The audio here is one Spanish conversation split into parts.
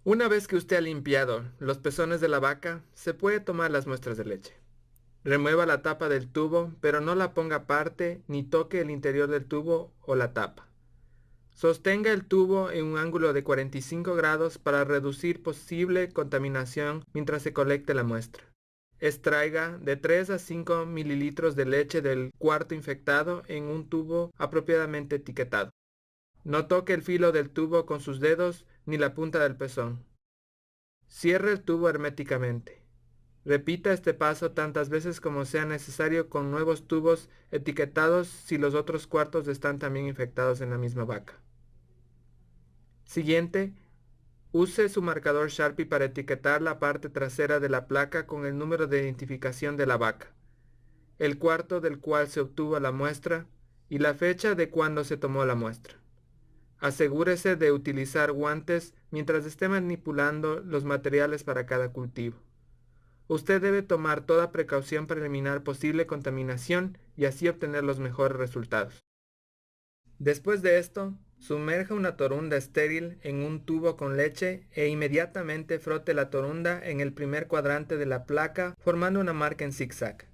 Una vez que usted ha limpiado los pezones de la vaca, se puede tomar las muestras de leche. Remueva la tapa del tubo, pero no la ponga aparte ni toque el interior del tubo o la tapa. Sostenga el tubo en un ángulo de 45 grados para reducir posible contaminación mientras se colecte la muestra. Extraiga de 3 a 5 mililitros de leche del cuarto infectado en un tubo apropiadamente etiquetado. No toque el filo del tubo con sus dedos ni la punta del pezón. Cierre el tubo herméticamente. Repita este paso tantas veces como sea necesario con nuevos tubos etiquetados si los otros cuartos están también infectados en la misma vaca. Siguiente, use su marcador Sharpie para etiquetar la parte trasera de la placa con el número de identificación de la vaca, el cuarto del cual se obtuvo la muestra y la fecha de cuando se tomó la muestra. Asegúrese de utilizar guantes mientras esté manipulando los materiales para cada cultivo. Usted debe tomar toda precaución para eliminar posible contaminación y así obtener los mejores resultados. Después de esto, sumerja una torunda estéril en un tubo con leche e inmediatamente frote la torunda en el primer cuadrante de la placa formando una marca en zigzag.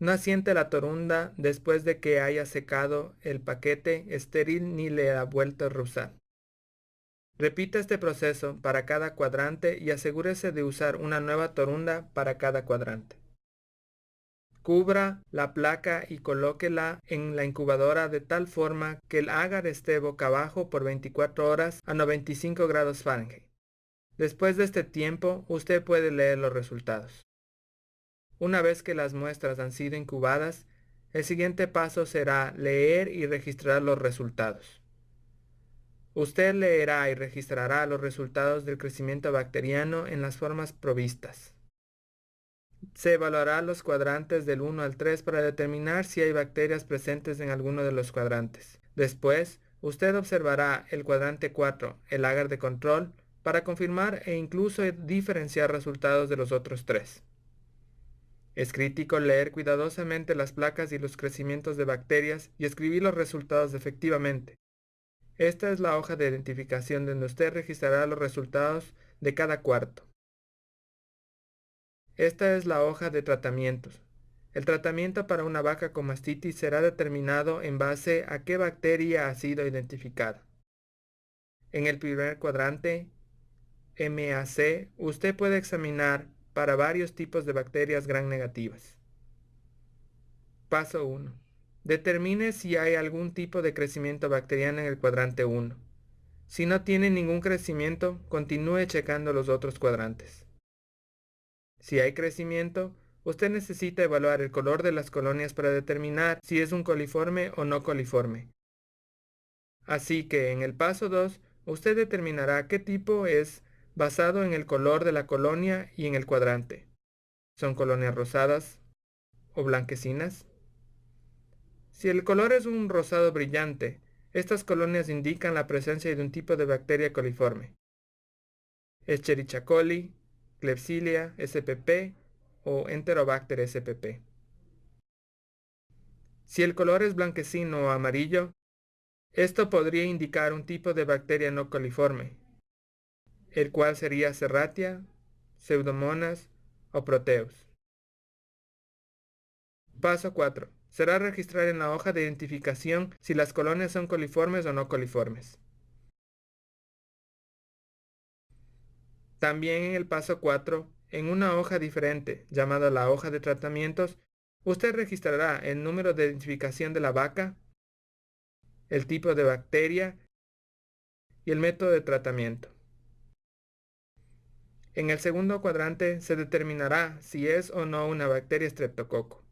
No asiente la torunda después de que haya secado el paquete estéril ni le ha vuelto a rozar. Repita este proceso para cada cuadrante y asegúrese de usar una nueva torunda para cada cuadrante. Cubra la placa y colóquela en la incubadora de tal forma que el agar esté boca abajo por 24 horas a 95 grados Fahrenheit. Después de este tiempo, usted puede leer los resultados. Una vez que las muestras han sido incubadas, el siguiente paso será leer y registrar los resultados. Usted leerá y registrará los resultados del crecimiento bacteriano en las formas provistas. Se evaluará los cuadrantes del 1 al 3 para determinar si hay bacterias presentes en alguno de los cuadrantes. Después, usted observará el cuadrante 4, el agar de control, para confirmar e incluso diferenciar resultados de los otros tres. Es crítico leer cuidadosamente las placas y los crecimientos de bacterias y escribir los resultados efectivamente. Esta es la hoja de identificación donde usted registrará los resultados de cada cuarto. Esta es la hoja de tratamientos. El tratamiento para una vaca con mastitis será determinado en base a qué bacteria ha sido identificada. En el primer cuadrante, MAC, usted puede examinar para varios tipos de bacterias gram negativas. Paso 1. Determine si hay algún tipo de crecimiento bacteriano en el cuadrante 1. Si no tiene ningún crecimiento, continúe checando los otros cuadrantes. Si hay crecimiento, usted necesita evaluar el color de las colonias para determinar si es un coliforme o no coliforme. Así que en el paso 2, usted determinará qué tipo es basado en el color de la colonia y en el cuadrante. ¿Son colonias rosadas o blanquecinas? Si el color es un rosado brillante, estas colonias indican la presencia de un tipo de bacteria coliforme. Escherichia coli, Klebsiella spp o Enterobacter spp. Si el color es blanquecino o amarillo, esto podría indicar un tipo de bacteria no coliforme, el cual sería Serratia, Pseudomonas o Proteus. Paso 4. Será registrar en la hoja de identificación si las colonias son coliformes o no coliformes. También en el paso 4, en una hoja diferente, llamada la hoja de tratamientos, usted registrará el número de identificación de la vaca, el tipo de bacteria y el método de tratamiento. En el segundo cuadrante se determinará si es o no una bacteria estreptococo.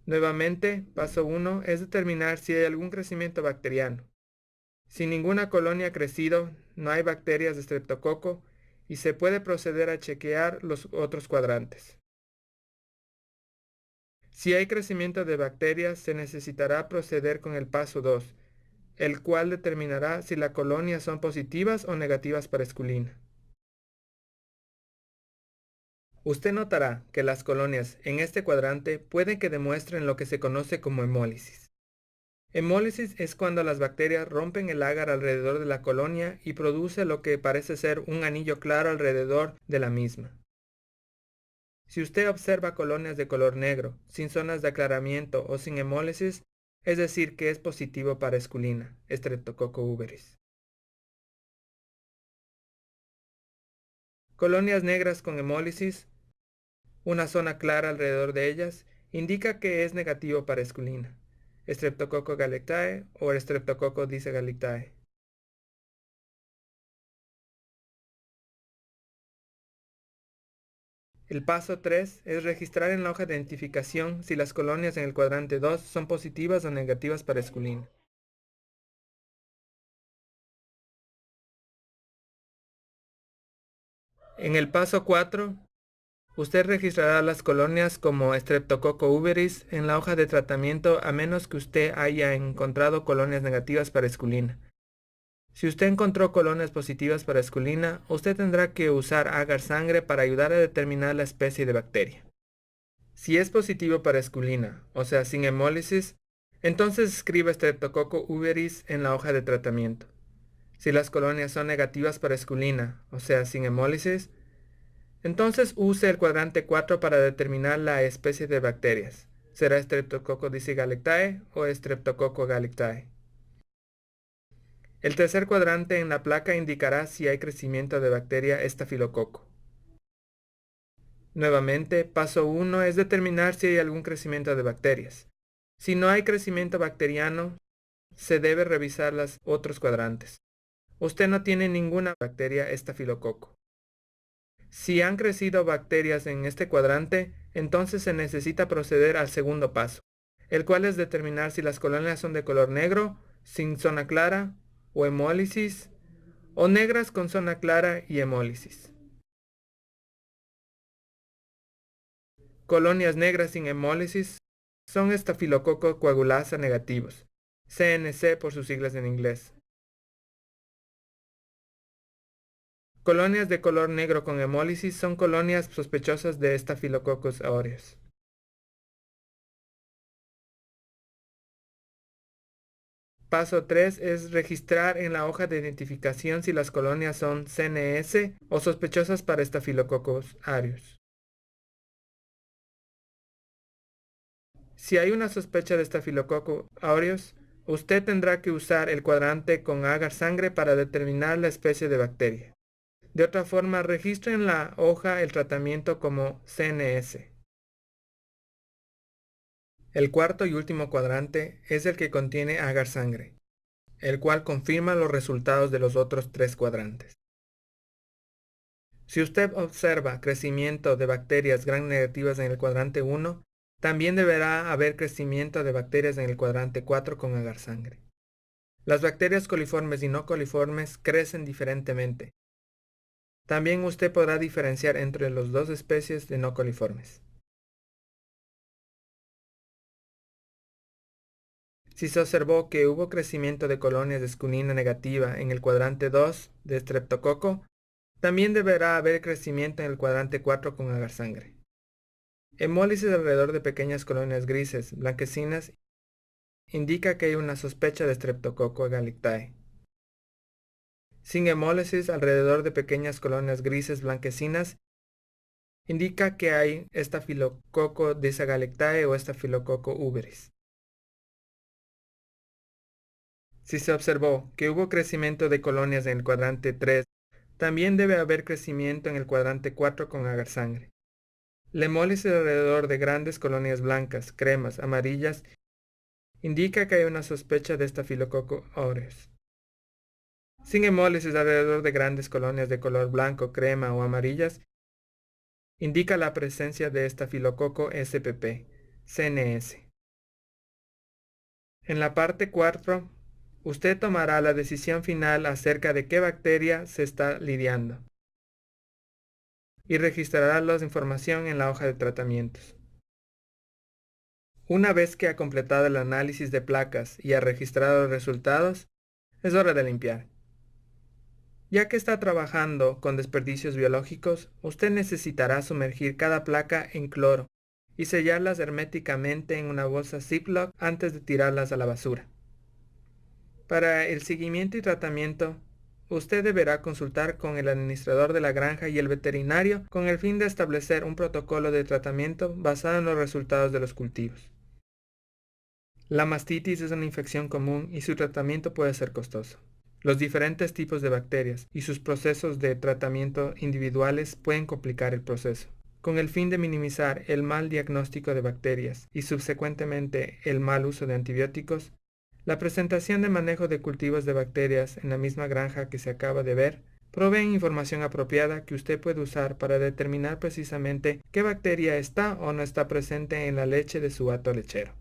Nuevamente, paso 1 es determinar si hay algún crecimiento bacteriano. Si ninguna colonia ha crecido, no hay bacterias de estreptococo y se puede proceder a chequear los otros cuadrantes. Si hay crecimiento de bacterias, se necesitará proceder con el paso 2, el cual determinará si las colonias son positivas o negativas para esculina. Usted notará que las colonias en este cuadrante pueden que demuestren lo que se conoce como hemólisis. Hemólisis es cuando las bacterias rompen el agar alrededor de la colonia y produce lo que parece ser un anillo claro alrededor de la misma. Si usted observa colonias de color negro, sin zonas de aclaramiento o sin hemólisis, es decir que es positivo para esculina, Streptococcus uberis. Colonias negras con hemólisis, una zona clara alrededor de ellas, indica que es negativo para esculina, Streptococcus gallictae o Streptococcus disagallictae. El paso 3 es registrar en la hoja de identificación si las colonias en el cuadrante 2 son positivas o negativas para esculina. En el paso 4, usted registrará las colonias como Streptococcus uberis en la hoja de tratamiento a menos que usted haya encontrado colonias negativas para esculina. Si usted encontró colonias positivas para esculina, usted tendrá que usar agar sangre para ayudar a determinar la especie de bacteria. Si es positivo para esculina, o sea, sin hemólisis, entonces escriba Streptococcus uberis en la hoja de tratamiento. Si las colonias son negativas para esculina, o sea, sin hemólisis, entonces use el cuadrante 4 para determinar la especie de bacterias. ¿Será Streptococcus disagallictae o Streptococcus gallictae? El tercer cuadrante en la placa indicará si hay crecimiento de bacteria estafilococo. Nuevamente, paso 1 es determinar si hay algún crecimiento de bacterias. Si no hay crecimiento bacteriano, se debe revisar los otros cuadrantes. Usted no tiene ninguna bacteria estafilococo. Si han crecido bacterias en este cuadrante, entonces se necesita proceder al segundo paso, el cual es determinar si las colonias son de color negro, sin zona clara, o hemólisis, o negras con zona clara y hemólisis. Colonias negras sin hemólisis son Staphylococcus coagulasa negativos, CNC por sus siglas en inglés. Colonias de color negro con hemólisis son colonias sospechosas de Staphylococcus aureus. Paso 3 es registrar en la hoja de identificación si las colonias son CNS o sospechosas para Staphylococcus aureus. Si hay una sospecha de Staphylococcus aureus, usted tendrá que usar el cuadrante con agar sangre para determinar la especie de bacteria. De otra forma, registre en la hoja el tratamiento como CNS. El cuarto y último cuadrante es el que contiene agar sangre, el cual confirma los resultados de los otros tres cuadrantes. Si usted observa crecimiento de bacterias gram negativas en el cuadrante 1, también deberá haber crecimiento de bacterias en el cuadrante 4 con agar sangre. Las bacterias coliformes y no coliformes crecen diferentemente. También usted podrá diferenciar entre las dos especies de no coliformes. Si se observó que hubo crecimiento de colonias de esculina negativa en el cuadrante 2 de Streptococo, también deberá haber crecimiento en el cuadrante 4 con agar sangre. Hemólisis alrededor de pequeñas colonias grises, blanquecinas, indica que hay una sospecha de Streptococcus gallictae. Sin hemólisis alrededor de pequeñas colonias grises blanquecinas, indica que hay Staphylococcus disagallictae o Staphylococcus uberis. Si se observó que hubo crecimiento de colonias en el cuadrante 3, también debe haber crecimiento en el cuadrante 4 con agar sangre. La hemólisis alrededor de grandes colonias blancas, cremas, amarillas, indica que hay una sospecha de Staphylococcus aureus. Sin hemólisis alrededor de grandes colonias de color blanco, crema o amarillas, indica la presencia de Staphylococcus spp, CNS. En la parte 4, usted tomará la decisión final acerca de qué bacteria se está lidiando y registrará la información en la hoja de tratamientos. Una vez que ha completado el análisis de placas y ha registrado los resultados, es hora de limpiar. Ya que está trabajando con desperdicios biológicos, usted necesitará sumergir cada placa en cloro y sellarlas herméticamente en una bolsa Ziploc antes de tirarlas a la basura. Para el seguimiento y tratamiento, usted deberá consultar con el administrador de la granja y el veterinario con el fin de establecer un protocolo de tratamiento basado en los resultados de los cultivos. La mastitis es una infección común y su tratamiento puede ser costoso. Los diferentes tipos de bacterias y sus procesos de tratamiento individuales pueden complicar el proceso. Con el fin de minimizar el mal diagnóstico de bacterias y subsecuentemente el mal uso de antibióticos, la presentación de manejo de cultivos de bacterias en la misma granja que se acaba de ver proveen información apropiada que usted puede usar para determinar precisamente qué bacteria está o no está presente en la leche de su hato lechero.